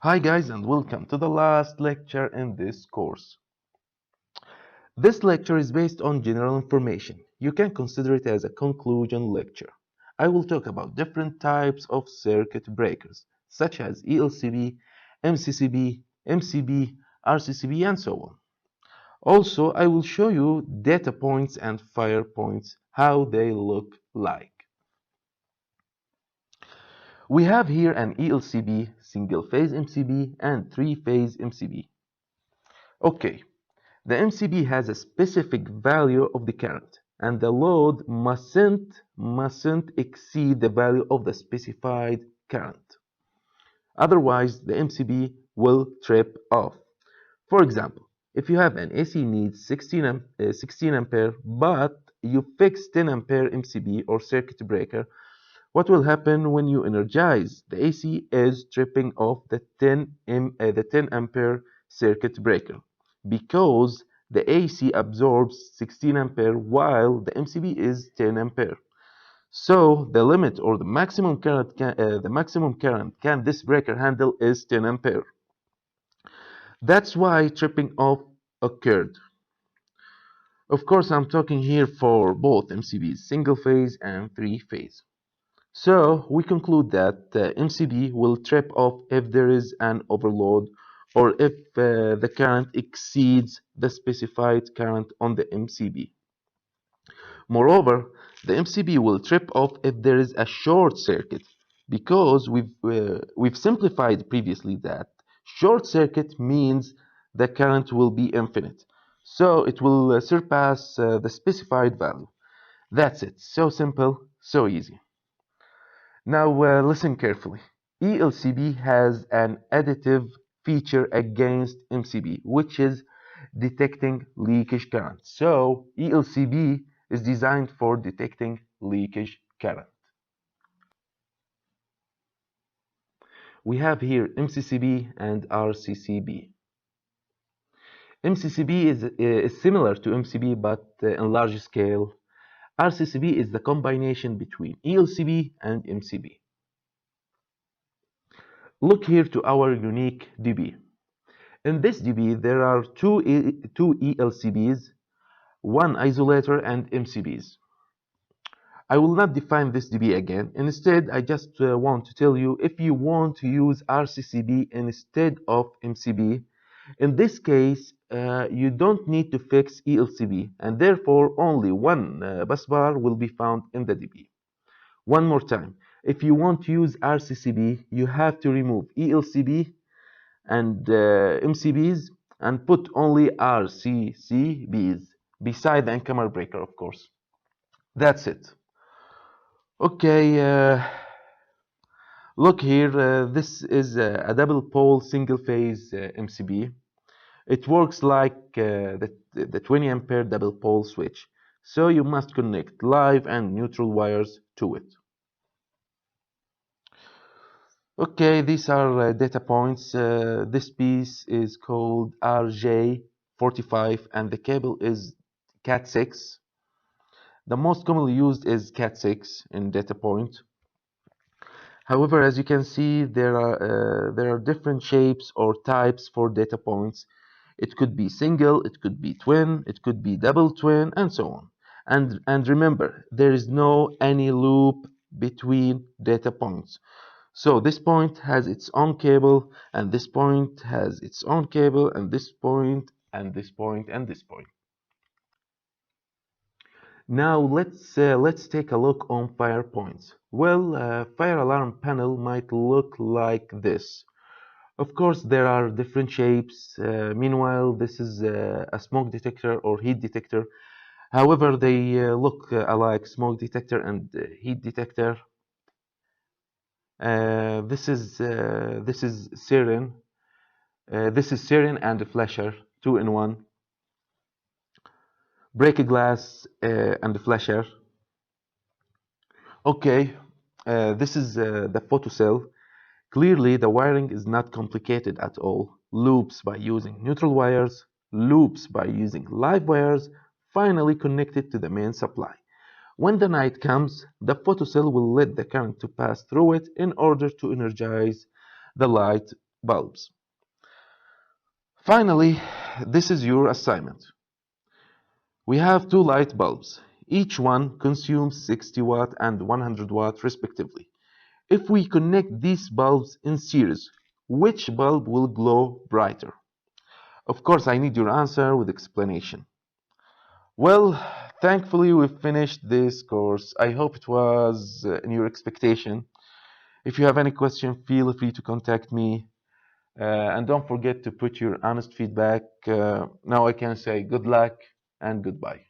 Hi guys and welcome to the last lecture in this course. This lecture is based on general information. You can consider it as a conclusion lecture. I will talk about different types of circuit breakers such as ELCB, MCCB, MCB, RCCB and so on. Also, I will show you data points and fire points, how they look like. We have here an ELCB, single-phase MCB and three-phase MCB. Okay. The MCB has a specific value of the current, and the load mustn't exceed the value of the specified current. Otherwise, the MCB will trip off. For example, if you have an AC needs 16 ampere, but you fix 10 ampere MCB or circuit breaker, what will happen when you energize? The AC is tripping off the 10 ampere circuit breaker because the AC absorbs 16 ampere while the MCB is 10 ampere. So the limit or the maximum current can this breaker handle is 10 ampere. That's why tripping off occurred. Of course, I'm talking here for both MCBs, single phase and three phase. So we conclude that the MCB will trip off if there is an overload or if the current exceeds the specified current on the MCB. Moreover, the MCB will trip off if there is a short circuit because we've simplified previously that short circuit means the current will be infinite. So it will surpass the specified value. That's it. So simple, so easy. Now listen carefully. ELCB has an additive feature against MCB, which is detecting leakage current. So ELCB is designed for detecting leakage current. We have here MCCB and RCCB. MCCB is similar to MCB but in large scale. RCCB is the combination between ELCB and MCB. Look here to our unique DB. In this DB, there are two ELCBs, one isolator and MCBs. I will not define this DB again. Instead, I just want to tell you if you want to use RCCB instead of MCB, in this case, you don't need to fix ELCB, and therefore only one bus bar will be found in the DB. One more time, if you want to use RCCB, you have to remove ELCB and MCBs and put only RCCBs beside the incomer breaker, of course. That's it. Okay, look here. This is a double pole single phase MCB. It works like the 20 ampere double pole switch. So you must connect live and neutral wires to it. Okay, these are data points. This piece is called RJ45 and the cable is Cat6. The most commonly used is Cat6 in data point. However, as you can see, there are different shapes or types for data points. It could be single, it could be twin, it could be double twin, and so on. And remember, there is no any loop between data points. So this point has its own cable, and this point has its own cable, and this point, and this point, and this point. Now let's take a look on fire points. Well, fire alarm panel might look like this. Of course, there are different shapes. Meanwhile, this is a smoke detector or heat detector. However, they look alike, smoke detector and heat detector. This is siren. This is siren and a flasher, two in one. Break glass and a flasher. Okay, this is the photocell. Clearly, the wiring is not complicated at all. Loops by using neutral wires, loops by using live wires, finally connected to the main supply. When the night comes, the photocell will let the current to pass through it in order to energize the light bulbs. Finally, this is your assignment. We have two light bulbs. Each one consumes 60 watt and 100 watt respectively. If we connect these bulbs in series, which bulb will glow brighter? Of course, I need your answer with explanation. Well, thankfully we've finished this course. I hope it was in your expectation. If you have any question, feel free to contact me. And don't forget to put your honest feedback. Now I can say good luck and goodbye.